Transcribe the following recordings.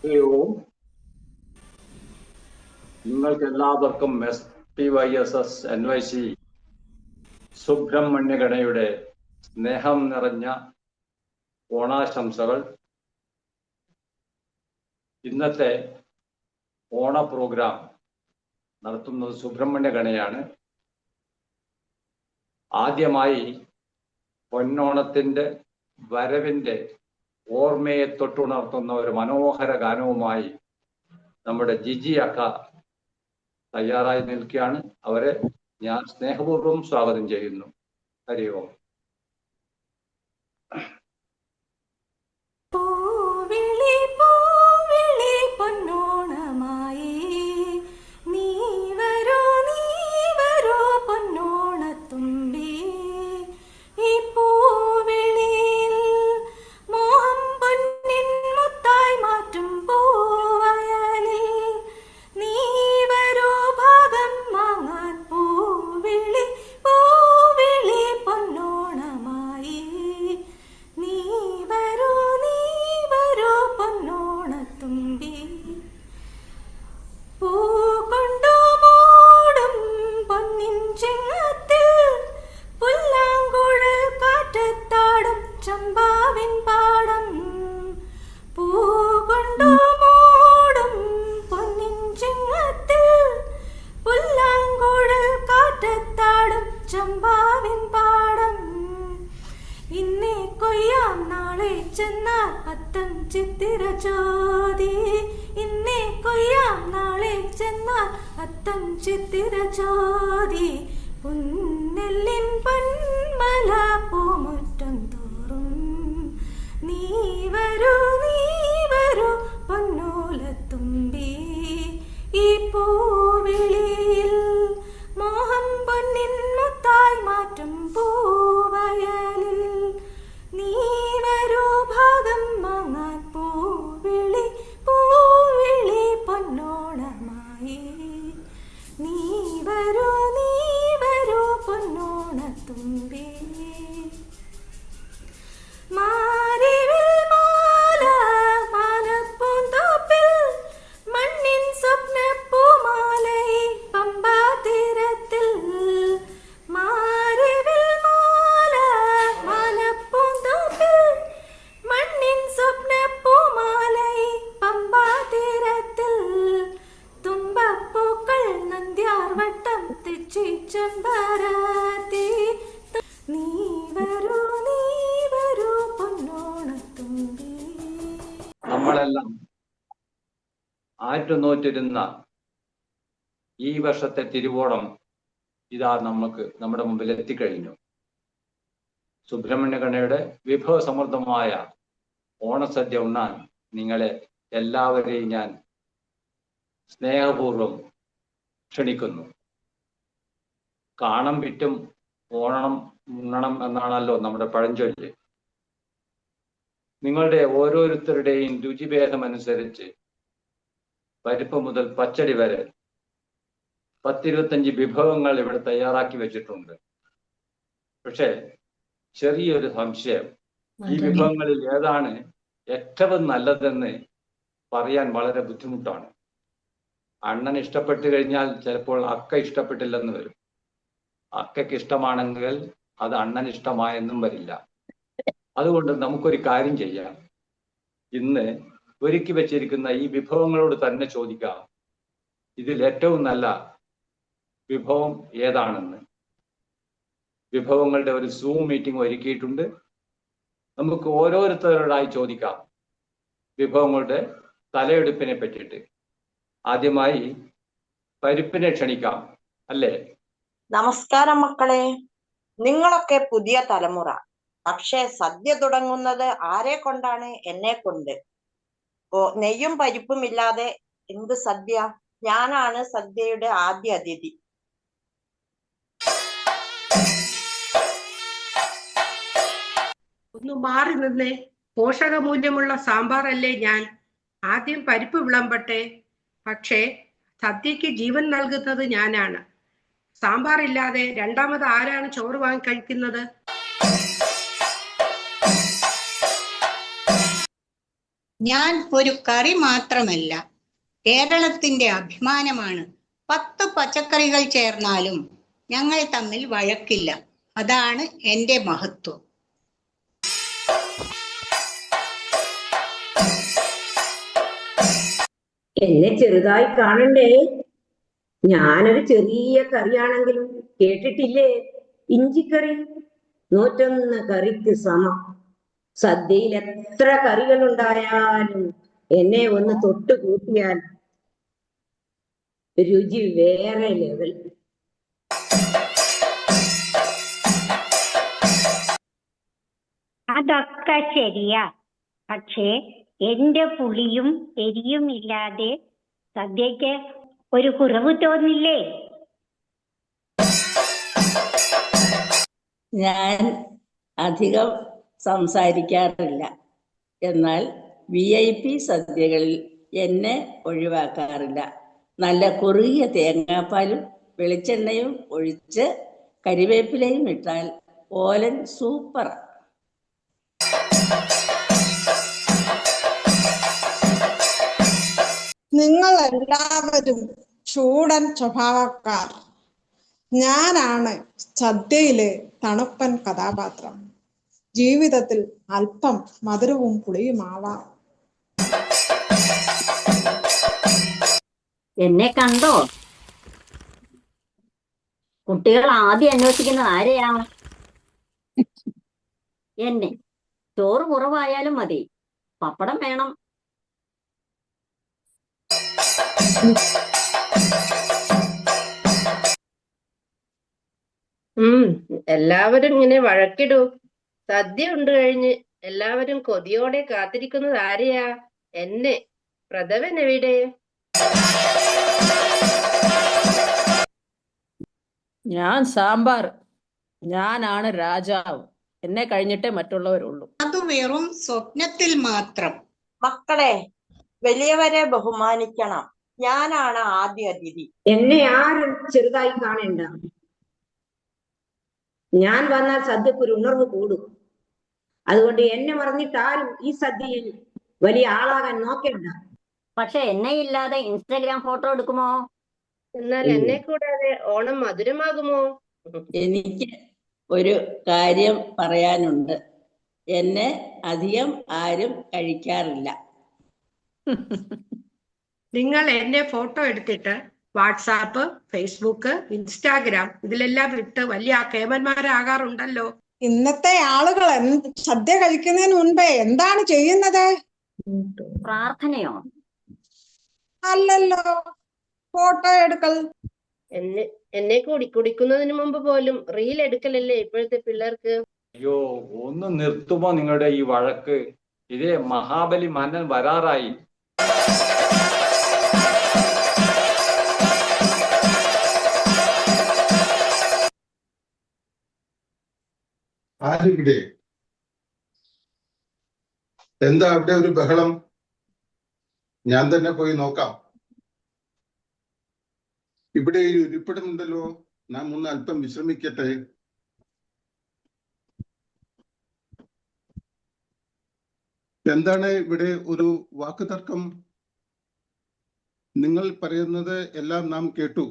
ഹരിയോം. നിങ്ങൾക്ക് എല്ലാവർക്കും SPYSS NYC സുബ്രഹ്മണ്യഗണയുടെ സ്നേഹം നിറഞ്ഞ ഓണാശംസകൾ. ഇന്നത്തെ ഓണ പ്രോഗ്രാം നടത്തുന്നത് സുബ്രഹ്മണ്യഗണയാണ്. ആദ്യമായി പൊന്നോണത്തിന്റെ വരവിന്റെ ഓർമ്മയെ തൊട്ടുണർത്തുന്ന ഒരു മനോഹര ഗാനവുമായി നമ്മുടെ ജിജി അക്ക തയ്യാറായി നിൽക്കുകയാണ്. അവരെ ഞാൻ സ്നേഹപൂർവ്വം സ്വാഗതം ചെയ്യുന്നു. ഹരി ഓം. നമ്മളെല്ലാം ആറ്റുനോറ്റിരുന്ന ഈ വർഷത്തെ തിരുവോണം ഇതാ നമ്മുടെ മുമ്പിൽ എത്തിക്കഴിഞ്ഞു. സുബ്രഹ്മണ്യഗണയുടെ വിഭവസമൃദ്ധമായ ഓണസദ്യ ഉണ്ണാൻ നിങ്ങളെ എല്ലാവരെയും ഞാൻ സ്നേഹപൂർവ്വം ക്ഷണിക്കുന്നു. കാണം വിറ്റും ഓണം ഉണ്ണണം എന്നാണല്ലോ നമ്മുടെ പഴഞ്ചൊല്ല്. നിങ്ങളുടെ ഓരോരുത്തരുടെയും രുചിഭേദമനുസരിച്ച് പരിപ്പ് മുതൽ പച്ചടി വരെ 10-25 വിഭവങ്ങൾ ഇവിടെ തയ്യാറാക്കി വെച്ചിട്ടുണ്ട്. പക്ഷെ ചെറിയൊരു സംശയം, ഈ വിഭവങ്ങളിൽ ഏതാണ് ഏറ്റവും നല്ലതെന്ന് പറയാൻ വളരെ ബുദ്ധിമുട്ടാണ്. അണ്ണൻ ഇഷ്ടപ്പെട്ടു കഴിഞ്ഞാൽ ചിലപ്പോൾ അക്ക ഇഷ്ടപ്പെട്ടില്ലെന്ന് വരും. അക്കയ്ക്ക് ഇഷ്ടമാണെങ്കിൽ അത് അണ്ണൻ ഇഷ്ടമായെന്നും വരില്ല. അതുകൊണ്ട് നമുക്കൊരു കാര്യം ചെയ്യാം. ഇന്ന് ഒരുക്കി വെച്ചിരിക്കുന്ന ഈ വിഭവങ്ങളോട് തന്നെ ചോദിക്കാം, ഇതിൽ ഏറ്റവും നല്ല വിഭവം ഏതാണെന്ന്. വിഭവങ്ങളുടെ ഒരു സൂം മീറ്റിംഗ് ഒരുക്കിയിട്ടുണ്ട്. നമുക്ക് ഓരോരുത്തരോടായി ചോദിക്കാം വിഭവങ്ങളുടെ തലയെടുപ്പിനെ പറ്റിയിട്ട്. ആദ്യമായി പരിപ്പിനെ ക്ഷണിക്കാം, അല്ലേ? നമസ്കാരം മക്കളെ. നിങ്ങളൊക്കെ പുതിയ തലമുറ. പക്ഷെ സദ്യ തുടങ്ങുന്നത് ആരെ കൊണ്ടാണ്? എന്നെ കൊണ്ട്. നെയ്യും പരിപ്പും ഇല്ലാതെ എന്ത് സദ്യ? ഞാനാണ് സദ്യയുടെ ആദ്യ അതിഥി. ഒന്ന് മാറി നിന്നേ. പോഷകമൂല്യമുള്ള സാമ്പാറല്ലേ ഞാൻ. ആദ്യം പരിപ്പ് വിളമ്പട്ടെ. പക്ഷേ സദ്യക്ക് ജീവൻ നൽകുന്നത് ഞാനാണ്. സാമ്പാറില്ലാതെ രണ്ടാമത് ആരാണ് ചോറ് വാങ്ങി കഴിക്കുന്നത്? ഞാൻ ഒരു കറി മാത്രമല്ല, കേരളത്തിന്റെ അഭിമാനമാണ്. 10 പച്ചക്കറികൾ ചേർന്നാലും ഞങ്ങൾ തമ്മിൽ വഴക്കില്ല. അതാണ് എന്റെ മഹത്വം. എന്നെ ചെറുതായി കാണണ്ടേ. ഞാനൊരു ചെറിയ കറിയാണെങ്കിലും കേട്ടിട്ടില്ലേ ഇഞ്ചിക്കറി 101 കറിക്ക് സമം. സദ്യയിൽ എത്ര കറികൾ ഉണ്ടായാലും എന്നെ ഒന്ന് തൊട്ട് കൂട്ടിയാൽ രുചി വേറെ ലെവൽ. അതൊക്കെ ശരിയാ, പക്ഷേ എന്റെ പുളിയും എരിയും ഇല്ലാതെ സദ്യക്ക് ഒരു കുറവ് തോന്നില്ലേ? ഞാൻ അധികം സംസാരിക്കാറില്ല, എന്നാൽ VIP സദ്യകളിൽ എന്നെ ഒഴിവാക്കാറില്ല. നല്ല കുറുകിയ തേങ്ങാപ്പാലും വെളിച്ചെണ്ണയും ഒഴിച്ച് കരിവേപ്പിലയും ഇട്ടാൽ ഓലൻ സൂപ്പർ. നിങ്ങൾ എല്ലാവരും ചൂടൻ സ്വഭാവക്കാർ. ഞാനാണ് സദ്യയിലെ തണുപ്പൻ കഥാപാത്രം. ജീവിതത്തിൽ അല്പം മധുരവും പുളിയുമാവാം. എന്നെ കണ്ടോ? കുട്ടികൾ ആദ്യം അന്വേഷിക്കുന്നത് ആരെയാ? എന്നെ. ചോറ് കുറവായാലും മതി, പപ്പടം വേണം. എല്ലാവരും ഇങ്ങനെ വഴക്കിടൂ. സദ്യ ഉണ്ട് കഴിഞ്ഞ് എല്ലാവരും കൊതിയോടെ കാത്തിരിക്കുന്നത് ആരെയാ? എന്നെ. പ്രഥമൻ എവിടെ? ഞാൻ സാമ്പാർ. ഞാനാണ് രാജാവ്. എന്നെ കഴിഞ്ഞിട്ടേ മറ്റുള്ളവരുള്ളൂ. അത് വെറും സ്വപ്നത്തിൽ മാത്രം. മക്കളെ, വലിയവരെ ബഹുമാനിക്കണം. ഞാനാണ് ആദ്യ അതിഥി. എന്നെ ആരും ചെറുതായി കാണണ്ട. ഞാൻ വന്നാൽ സദ്യക്കൊരു ഉണർവ് കൂടും. അതുകൊണ്ട് എന്നെ മറന്നിട്ട് ആരും ഈ സദ്യയിൽ വലിയ ആളാകാൻ നോക്കണ്ട. പക്ഷെ എന്നെ ഇല്ലാതെ ഇൻസ്റ്റാഗ്രാം ഫോട്ടോ എടുക്കുമോ? എന്നാൽ എന്നെ കൂടാതെ ഓണം മധുരമാകുമോ? എനിക്ക് ഒരു കാര്യം പറയാനുണ്ട്. എന്നെ അധികം ആരും കഴിക്കാറില്ല. നിങ്ങൾ എന്നെ ഫോട്ടോ എടുത്തിട്ട് വാട്സാപ്പ്, ഫേസ്ബുക്ക്, ഇൻസ്റ്റാഗ്രാം ഇതിലെല്ലാം ഇട്ട് വലിയ കേമന്മാരാകാറുണ്ടല്ലോ. ഇന്നത്തെ ആളുകൾ സദ്യ കഴിക്കുന്നതിന് മുൻപേ എന്താണ് ചെയ്യുന്നത്? പ്രാർത്ഥനയോ? അല്ലല്ലോ, ഫോട്ടോ എടുക്കൽ. എന്നെ കുടിക്കുന്നതിന് മുമ്പ് പോലും റീൽ എടുക്കലല്ലേ ഇപ്പോഴത്തെ പിള്ളേർക്ക്. അയ്യോ, ഒന്ന് നിർത്തുമോ നിങ്ങളുടെ ഈ വഴക്ക്? ഇതേ മഹാബലി മന്നൻ വരാറായി. ആരിവിടെ? എന്താ അവിടെ ഒരു ബഹളം? ഞാൻ തന്നെ പോയി നോക്കാം. ഇവിടെ ഒരു ഇരിപ്പിടമുണ്ടല്ലോ, നാം ഒന്ന് അല്പം വിശ്രമിക്കട്ടെ. എന്താണ് ഇവിടെ ഒരു വാക്കുതർക്കം? നിങ്ങൾ പറയുന്നത് എല്ലാം നാം കേട്ടു.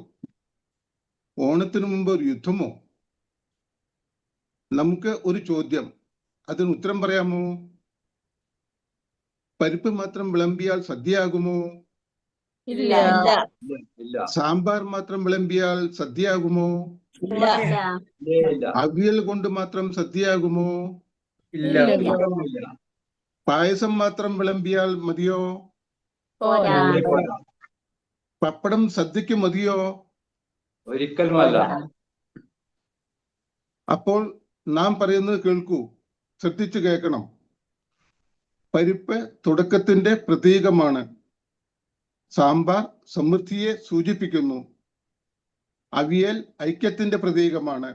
ഓണത്തിനു മുമ്പ് ഒരു യുദ്ധമോ? നമുക്ക് ഒരു ചോദ്യം, അതിന് ഉത്തരം പറയാമോ? പരിപ്പ് മാത്രം വിളമ്പിയാൽ സദ്യയാകുമോ? ഇല്ല. സാമ്പാർ മാത്രം വിളമ്പിയാൽ സദ്യയാകുമോ? അവിയൽ കൊണ്ട് മാത്രം സദ്യയാകുമോ? പായസം മാത്രം വിളമ്പിയാൽ മതിയോ? പപ്പടം സദ്യക്ക് മതിയോ? ഒരിക്കലുമല്ല. അപ്പോൾ നാം പറയുന്നത് കേൾക്കൂ, ശ്രദ്ധിച്ചു കേൾക്കണം. പരിപ്പ് തുടക്കത്തിന്റെ പ്രതീകമാണ്. സാമ്പാർ സമൃദ്ധിയെ സൂചിപ്പിക്കുന്നു. അവിയൽ ഐക്യത്തിന്റെ പ്രതീകമാണ്.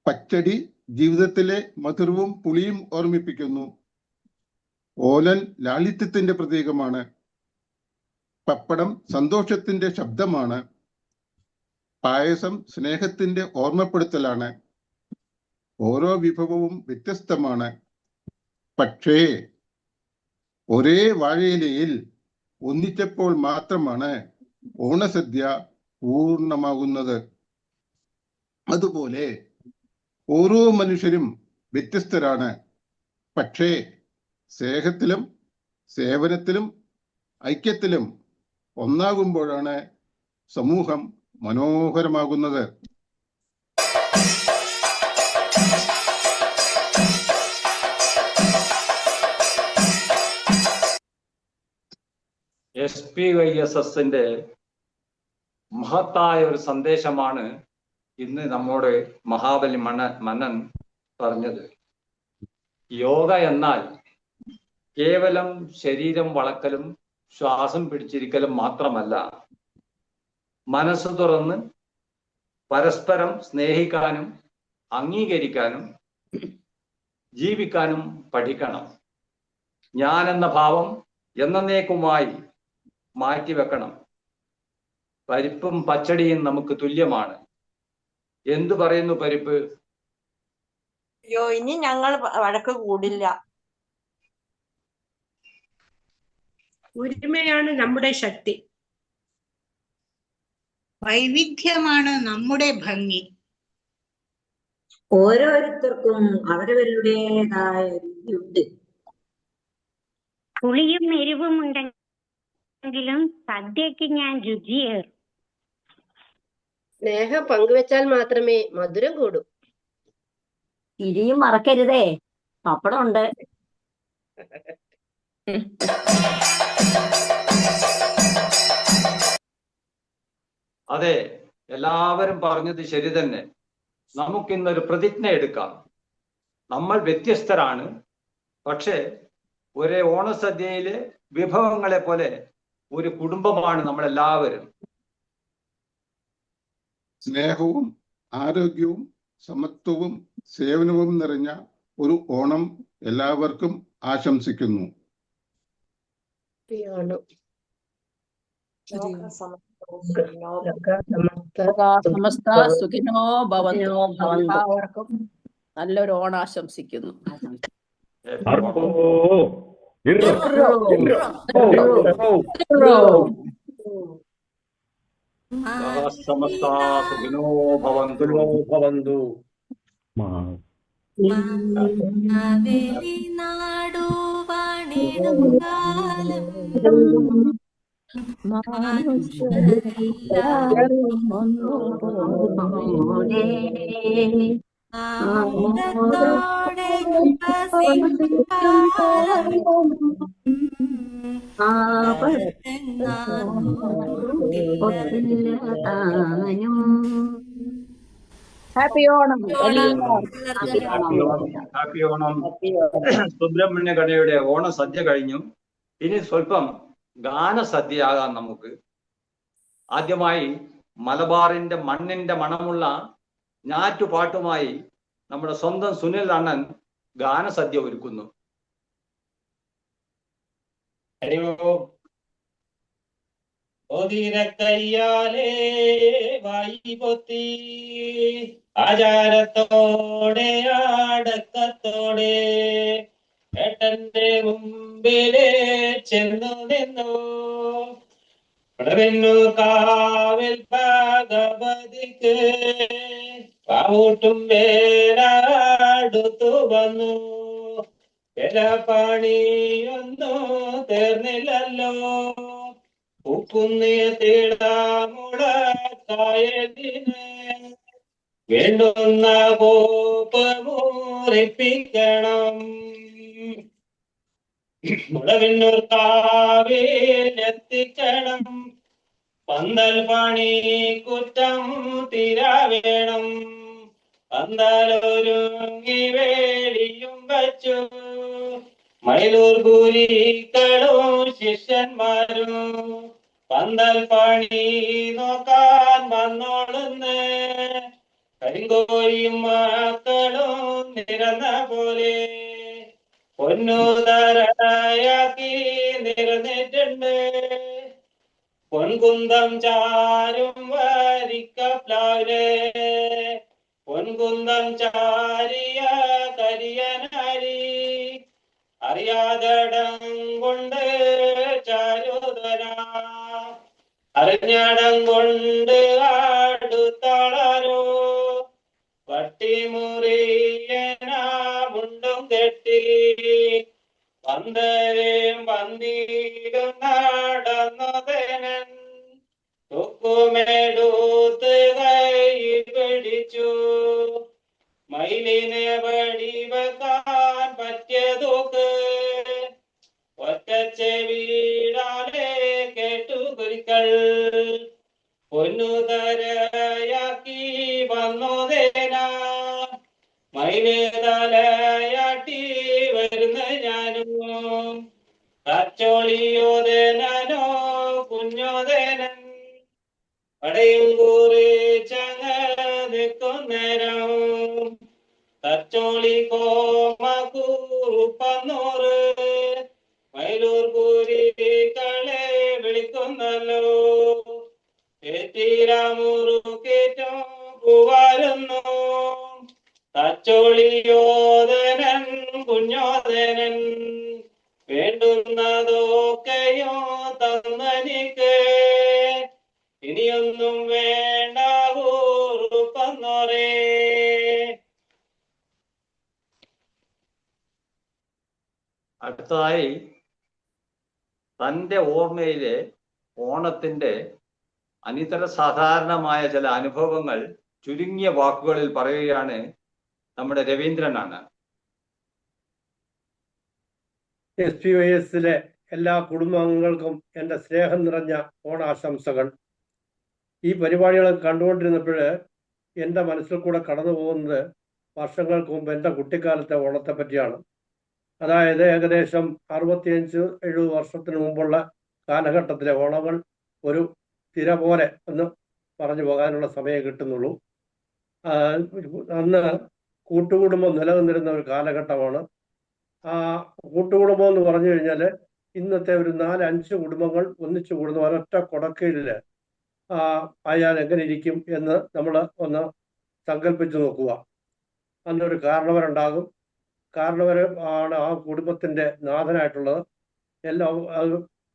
പച്ചടി ജീവിതത്തിലെ മധുരവും പുളിയും ഓർമ്മിപ്പിക്കുന്നു. ഓലൻ ലാളിത്യത്തിന്റെ പ്രതീകമാണ്. പപ്പടം സന്തോഷത്തിന്റെ ശബ്ദമാണ്. പായസം സ്നേഹത്തിന്റെ ഓർമ്മപ്പെടുത്തലാണ്. ഓരോ വിഭവവും വ്യത്യസ്തമാണ്. പക്ഷേ ഒരേ വാഴയിലയിൽ ഒന്നിച്ചപ്പോൾ മാത്രമാണ് ഓണസദ്യ പൂർണ്ണമാകുന്നത്. അതുപോലെ ഓരോ മനുഷ്യരും വ്യത്യസ്തരാണ്. പക്ഷേ സ്നേഹത്തിലും സേവനത്തിലും ഐക്യത്തിലും ഒന്നാകുമ്പോഴാണ് സമൂഹം മനോഹരമാകുന്നത്. SPYSSന്റെ മഹത്തായ ഒരു സന്ദേശമാണ് ഇന്ന് നമ്മോട് മഹാബലി മന്നൻ പറഞ്ഞത്. യോഗ എന്നാൽ കേവലം ശരീരം വളക്കലും ശ്വാസം പിടിച്ചിരിക്കലും മാത്രമല്ല, മനസ്സ് തുറന്ന് പരസ്പരം സ്നേഹിക്കാനും അംഗീകരിക്കാനും ജീവിക്കാനും പഠിക്കണം. ഞാൻ എന്ന ഭാവം എന്നേക്കുമായി മാറ്റിവെക്കണം. പരിപ്പും പച്ചടിയും നമുക്ക് തുല്യമാണ്. എന്തു പറയുന്നു പരിപ്പ്? അയ്യോ, ഇനി ഞങ്ങൾ വഴക്ക് കൂടില്ല. ഒരുമയാണ് നമ്മുടെ ശക്തി. വൈവിധ്യമാണ് നമ്മുടെ ഭംഗി. ഓരോരുത്തർക്കും അവരവരുടേതായ രീതിയുണ്ട്. പുളിയും എരിവും ഉണ്ടെങ്കിലും സദ്യക്ക് ഞാൻ രുചിയേറും. സ്നേഹം പങ്കുവെച്ചാൽ മാത്രമേ മധുരം കൂടൂ. തിരിയും മറക്കരുതേ, പപ്പടം ഉണ്ട്. അതെ, എല്ലാവരും പറഞ്ഞത് ശരി തന്നെ. നമുക്കിന്നൊരു പ്രതിജ്ഞ എടുക്കാം. നമ്മൾ വ്യത്യസ്തരാണ്, പക്ഷേ ഒരേ ഓണസദ്യയിലെ വിഭവങ്ങളെ പോലെ ഒരു കുടുംബമാണ് നമ്മളെല്ലാവരും. സ്നേഹവും ആരോഗ്യവും സമത്വവും സേവനവും നിറഞ്ഞ ഒരു ഓണം എല്ലാവർക്കും ആശംസിക്കുന്നു. സമസ്ത സുഖിനോ ഭവന്തു. എല്ലാവർക്കും നല്ലൊരു ഓണാശംസിക്കുന്നു. സമസ്ത സുഖിനോ ഭവന്തു. നാടു വാണിടും കാലം ഹാപ്പി ഓണം. ഹാപ്പി ഓണം. സുബ്രഹ്മണ്യ കടയുടെ ഓണസദ്യ കഴിഞ്ഞു. ഇനി സ്വല്പം ഗാനസദ്യയാകാം നമുക്ക്. ആദ്യമായി മലബാറിന്റെ മണ്ണിന്റെ മണമുള്ള ഞാറ്റുപാട്ടുമായി നമ്മുടെ സ്വന്തം സുനിൽ അണ്ണൻ ഗാനസദ്യ ഒരുക്കുന്നു. കയ്യാലേ വായി പൊത്തി ആചാരത്തോടെ അടക്കത്തോടെ ഏട്ടന്റെ മുമ്പിലെ ചെന്നു നിന്നു. കാവിൽ ഭഗവതിക്ക് പാവൂട്ടും വേറാടുത്തു വന്നു. പണിയൊന്നു തീർന്നില്ലല്ലോ, ഉപ്പുന്നിയ തീടാമുളക്കായതിന് വേണ്ടുന്ന കോപ്പ് മുറിപ്പിക്കണം. മുളവിന്നൂർ കാവിലെത്തിക്കണം. പന്തൽ പണി കുറ്റം തീരാവേണം. പന്തലൊരുങ്ങി വേലിയും വച്ചു. മയിലൂർ കൂലിക്കളും ശിഷ്യന്മാരും പന്തൽ പണി നോക്കാൻ വന്നോളുന്ന്. കരിങ്കോയും മക്കളും നിരന്ന പോലെ പൊന്നുതരയാക്കി നിരന്നിട്ടുണ്ട്. പൊൻകുന്തം ചാരും വരിക്കപ്ലാവിലെ പൊൻകുന്തം ചാരിയ കരിയനാരി അറിയാതടം കൊണ്ട് ചാരുതന അറിഞ്ഞടം കൊണ്ട് അടുത്താളാരോ വട്ടിമുറിയനാ മുണ്ടും കെട്ടി പന്തരും പന്തിയിലും നടന്നതനൻ തൊക്കുമെടുത്ത് കൈ പിടിച്ചു മയിലിനെ വടി വെക്കാൻ പറ്റിയ തോക്ക് ഒറ്റച്ചെവിടാലെ കേട്ടു കുരുക്കൾ പൊന്നുതരയാക്കി വന്നോതേന മയില് തലയാട്ടി വരുന്ന ഞാനും കച്ചോളിയോദേനോ കുഞ്ഞോദേനൻ പടയും കുറിച്ചങ്ങ നിൽക്കുന്നേരം തച്ചോളി കോമക്കൂറുപ്പന്നൂറ് മയിലൂർ കുരികളെ വിളിക്കുന്നല്ലോ ഏറ്റിരാമുറുക്കേറ്റം പൂവാരുന്നു തച്ചോളിയോദനൻ കുഞ്ഞോദനൻ വേണ്ടുന്നതൊക്കെയോ തന്നനിക്ക് ഇനിയൊന്നും വേണ്ട കുറുപ്പന്നോറേ. അടുത്തതായി തൻ്റെ ഓർമ്മയിലെ ഓണത്തിന്റെ അനിതര സാധാരണമായ ചില അനുഭവങ്ങൾ ചുരുങ്ങിയ വാക്കുകളിൽ പറയുകയാണ് നമ്മുടെ രവീന്ദ്രനാണ്. SPYSലെ എല്ലാ കുടുംബാംഗങ്ങൾക്കും എൻ്റെ സ്നേഹം നിറഞ്ഞ ഓണാശംസകൾ. ഈ പരിപാടികളൊക്കെ കണ്ടുകൊണ്ടിരുന്നപ്പോൾ എൻ്റെ മനസ്സിൽ കൂടെ കടന്നു പോകുന്നത് വർഷങ്ങൾക്ക് മുമ്പ് എൻ്റെ കുട്ടിക്കാലത്തെ ഓണത്തെ പറ്റിയാണ്. അതായത് ഏകദേശം 65-70 വർഷത്തിന് മുമ്പുള്ള കാലഘട്ടത്തിലെ ഓണങ്ങൾ ഒരു തിര പോലെ ഒന്ന് പറഞ്ഞു പോകാനുള്ള സമയം കിട്ടുന്നുള്ളൂ. അന്ന് കൂട്ടുകുടുംബം നിലനിന്നിരുന്ന ഒരു കാലഘട്ടമാണ്. ആ കൂട്ടുകുടുംബം എന്ന് പറഞ്ഞു കഴിഞ്ഞാൽ ഇന്നത്തെ ഒരു 4-5 കുടുംബങ്ങൾ ഒന്നിച്ചു കൂടുന്ന ഒരൊറ്റ കൊടക്കീഴിൽ ആയാൽ എങ്ങനെ ഇരിക്കും എന്ന് നമ്മൾ ഒന്ന് സങ്കല്പിച്ചു നോക്കുക. അന്നൊരു കാരണവരുണ്ടാകും. കാരണവർ ആണ് ആ കുടുംബത്തിൻ്റെ നാഥനായിട്ടുള്ളത്. എല്ലാം അത്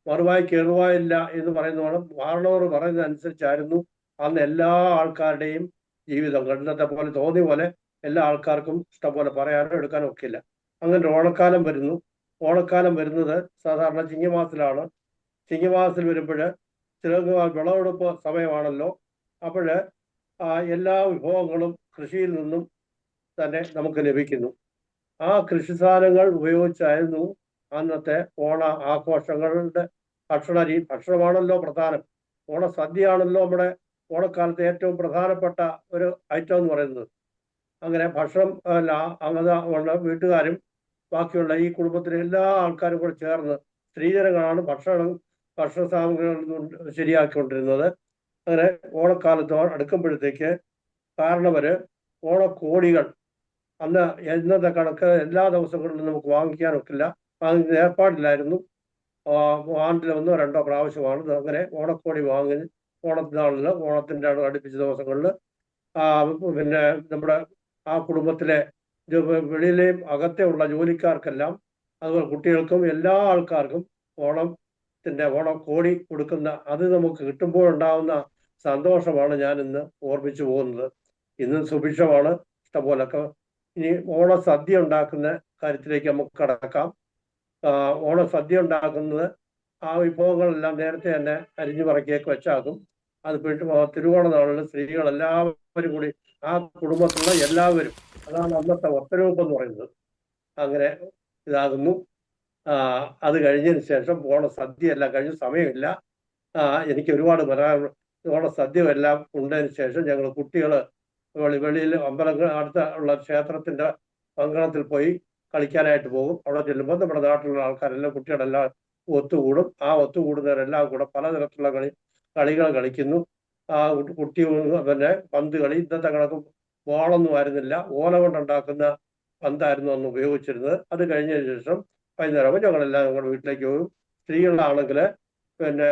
മറുവായി കയറുവായില്ല എന്ന് പറയുന്നതാണ്. കാരണവർ പറയുന്നതനുസരിച്ചായിരുന്നു അന്ന് എല്ലാ ആൾക്കാരുടെയും ജീവിതം. ഇന്നത്തെ പോലെ തോന്നിയ പോലെ എല്ലാ ആൾക്കാർക്കും ഇഷ്ടംപോലെ പറയാനോ എടുക്കാനോ ഒക്കില്ല. അങ്ങനെ ഓണക്കാലം വരുന്നു. ഓണക്കാലം വരുന്നത് സാധാരണ ചിങ്ങമാസത്തിലാണ്. ചിങ്ങമാസത്തിൽ വരുമ്പോൾ വിളവെടുപ്പ് സമയമാണല്ലോ. അപ്പോൾ എല്ലാ വിഭവങ്ങളും കൃഷിയിൽ നിന്നും തന്നെ നമുക്ക് ലഭിക്കുന്നു. ആ കൃഷി സാധനങ്ങൾ ഉപയോഗിച്ചായിരുന്നു അന്നത്തെ ഓണ ആഘോഷങ്ങളുടെ ഭക്ഷണമാണല്ലോ പ്രധാനം. ഓണസദ്യയാണല്ലോ നമ്മുടെ ഓണക്കാലത്തെ ഏറ്റവും പ്രധാനപ്പെട്ട ഒരു ഐറ്റം എന്ന് പറയുന്നത്. അങ്ങനെ ഭക്ഷണം ഉള്ള വീട്ടുകാരും ബാക്കിയുള്ള ഈ കുടുംബത്തിലെ എല്ലാ ആൾക്കാരും കൂടെ ചേർന്ന് സ്ത്രീജനങ്ങളാണ് ഭക്ഷണ സാമഗ്രികൾ ശരിയാക്കിക്കൊണ്ടിരുന്നത്. അങ്ങനെ ഓണക്കാലത്ത് അടുക്കുമ്പോഴത്തേക്ക് കാരണവര് ഓണക്കോടികൾ അന്ന് ഇന്നത്തെ കണക്ക് എല്ലാ ദിവസങ്ങളിലും നമുക്ക് വാങ്ങിക്കാനൊക്കില്ല, വാങ്ങിക്കുന്ന ഏർപ്പാടില്ലായിരുന്നു. ആണ്ടിൽ 1-2 പ്രാവശ്യമാണ് അങ്ങനെ ഓണക്കോടി വാങ്ങി ഓണത്തിനാളിൽ ഓണത്തിൻ്റെ അടുപ്പിച്ച ദിവസങ്ങളിൽ പിന്നെ നമ്മുടെ ആ കുടുംബത്തിലെ വെളിയിലെയും അകത്തെ ഉള്ള ജോലിക്കാർക്കെല്ലാം അതുപോലെ കുട്ടികൾക്കും എല്ലാ ആൾക്കാർക്കും ഓണക്കോടി കൊടുക്കുന്ന അത് നമുക്ക് കിട്ടുമ്പോഴുണ്ടാകുന്ന സന്തോഷമാണ് ഞാൻ ഇന്ന് ഓർമ്മിച്ചു പോകുന്നത്. ഇന്ന് സുഭിക്ഷമാണ് ഇഷ്ടംപോലൊക്കെ. ഇനി ഓണസദ്യ ഉണ്ടാക്കുന്ന കാര്യത്തിലേക്ക് നമുക്ക് കടക്കാം. ഓണസദ്യ ഉണ്ടാക്കുന്നത് ആ വിഭവങ്ങളെല്ലാം നേരത്തെ തന്നെ അരിഞ്ഞു പറക്കിയൊക്കെ വെച്ചാക്കും. അത് തിരുവോണ നാളിൽ സ്ത്രീകളെല്ലാവരും കൂടി ആ കുടുംബത്തിലുള്ള എല്ലാവരും, അതാണ് അന്നത്തെ ഒത്തരൂപ്പ് എന്ന് പറയുന്നത്, അങ്ങനെ ഇതാകുന്നു. അത് കഴിഞ്ഞതിന് ശേഷം ഓണസദ്യ എല്ലാം കഴിഞ്ഞ സമയമില്ല. എനിക്ക് ഒരുപാട് ഓണസദ്യ എല്ലാം ഉണ്ടതിന് ശേഷം ഞങ്ങൾ കുട്ടികൾ വെളിയിൽ അമ്പലങ്ങൾ അടുത്ത ഉള്ള ക്ഷേത്രത്തിൻ്റെ അങ്കണത്തിൽ പോയി കളിക്കാനായിട്ട് പോകും. അവിടെ ചെല്ലുമ്പോൾ നമ്മുടെ നാട്ടിലുള്ള ആൾക്കാരെല്ലാം കുട്ടികളെല്ലാം ഒത്തുകൂടും. ആ ഒത്തുകൂടുന്നവരെല്ലാം കൂടെ പലതരത്തിലുള്ള കളികൾ കളിക്കുന്നു. കുട്ടി പിന്നെ പന്ത് കളി. ഇന്നത്തെ കണക്ക് ബോളൊന്നും ആയിരുന്നില്ല, ഓല കൊണ്ടുണ്ടാക്കുന്ന പന്തായിരുന്നു അന്ന് ഉപയോഗിച്ചിരുന്നത്. അത് കഴിഞ്ഞതിന് ശേഷം വൈകുന്നേരം ഞങ്ങളെല്ലാം ഞങ്ങളുടെ വീട്ടിലേക്ക് പോകും. സ്ത്രീകളാണെങ്കിൽ പിന്നെ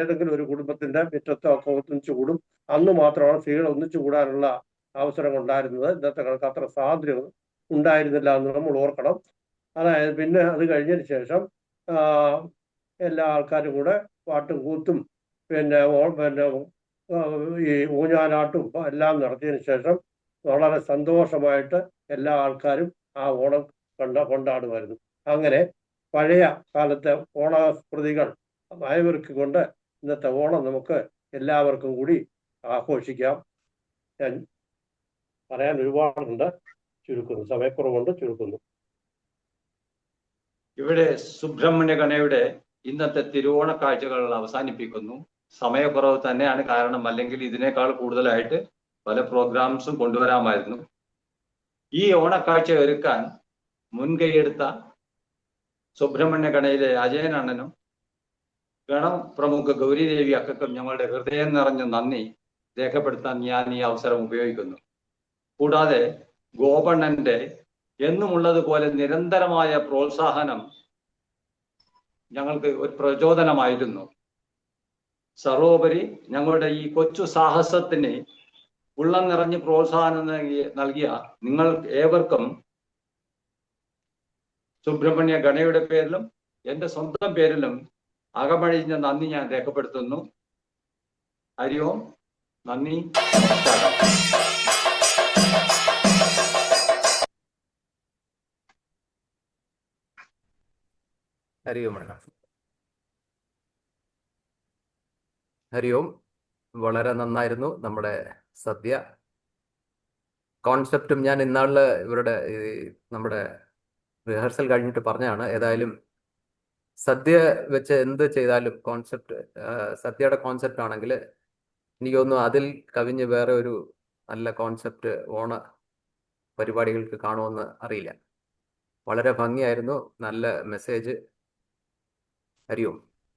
ഏതെങ്കിലും ഒരു കുടുംബത്തിന്റെ മുറ്റത്തോ ഒക്കെ ഒന്നിച്ചു കൂടും. അന്ന് മാത്രമാണ് സ്ത്രീകൾ ഒന്നിച്ചു കൂടാനുള്ള അവസരം ഉണ്ടായിരുന്നത്. ഇന്നത്തെ കണക്ക് അത്ര സ്വാതന്ത്ര്യം ഉണ്ടായിരുന്നില്ല എന്ന് നമ്മൾ ഓർക്കണം. അതായത് പിന്നെ അത് കഴിഞ്ഞതിന് ശേഷം എല്ലാ ആൾക്കാരും കൂടെ പാട്ടും കൂത്തും പിന്നെ ഈ ഊഞ്ഞാലാട്ടും എല്ലാം നടത്തിയതിന് ശേഷം വളരെ സന്തോഷമായിട്ട് എല്ലാ ആൾക്കാരും ആ ഓണം കൊണ്ടാടുമായിരുന്നു. അങ്ങനെ പഴയ കാലത്തെ ഓണസ്മൃതികൾ അയവിറക്കിക്കൊണ്ട് ഇന്നത്തെ ഓണം നമുക്ക് എല്ലാവർക്കും കൂടി ആഘോഷിക്കാം. ഞാൻ പറയാൻ ഒരുപാടുണ്ട്, ചുരുക്കുന്നു, സമയക്കുറവുണ്ട്, ചുരുക്കുന്നു. ഇവിടെ സുബ്രഹ്മണ്യ ഗണയുടെ ഇന്നത്തെ തിരുവോണ കാഴ്ചകൾ അവസാനിപ്പിക്കുന്നു. സമയക്കുറവ് തന്നെയാണ് കാരണം, അല്ലെങ്കിൽ ഇതിനേക്കാൾ കൂടുതലായിട്ട് പല പ്രോഗ്രാംസും കൊണ്ടുവരാമായിരുന്നു. ഈ ഓണക്കാഴ്ച ഒരുക്കാൻ മുൻകൈയെടുത്ത സുബ്രഹ്മണ്യ ഗണയിലെ അജയൻ അണ്ണനും ഗണം പ്രമുഖ ഗൗരിദേവി അക്കക്കും ഞങ്ങളുടെ ഹൃദയം നിറഞ്ഞ നന്ദി രേഖപ്പെടുത്താൻ ഞാൻ ഈ അവസരം ഉപയോഗിക്കുന്നു. കൂടാതെ ഗോപണ്ണന്റെ എന്നുമുള്ളതുപോലെ നിരന്തരമായ പ്രോത്സാഹനം ഞങ്ങൾക്ക് ഒരു പ്രചോദനമായിരുന്നു. സർവോപരി ഞങ്ങളുടെ ഈ കൊച്ചു സാഹസത്തിന് ഉള്ളം നിറഞ്ഞ് പ്രോത്സാഹനം നൽകിയ നിങ്ങൾ ഏവർക്കും സുബ്രഹ്മണ്യ ഗണയുടെ പേരിലും എൻ്റെ സ്വന്തം പേരിലും അകമഴിഞ്ഞ നന്ദി ഞാൻ രേഖപ്പെടുത്തുന്നു. ഹരി ഓം, നന്ദി, നമസ്കാരം. ഹരി ഓം അണ്ണ. ഹരി ഓം. വളരെ നന്നായിരുന്നു നമ്മുടെ സദ്യ കോൺസെപ്റ്റും. ഞാൻ ഇന്നാളിൽ ഇവരുടെ നമ്മുടെ റിഹേഴ്സൽ കഴിഞ്ഞിട്ട് പറഞ്ഞാണ്. ഏതായാലും സദ്യ വെച്ച് എന്ത് ചെയ്താലും കോൺസെപ്റ്റ്, സദ്യയുടെ കോൺസെപ്റ്റ് ആണെങ്കിൽ എനിക്ക് തോന്നുന്നു അതിൽ കവിഞ്ഞ് വേറെ ഒരു നല്ല കോൺസെപ്റ്റ് ഓണ പരിപാടികൾക്ക് കാണുമെന്ന് അറിയില്ല. വളരെ ഭംഗിയായിരുന്നു, നല്ല മെസ്സേജ്. ഹരി ഓം.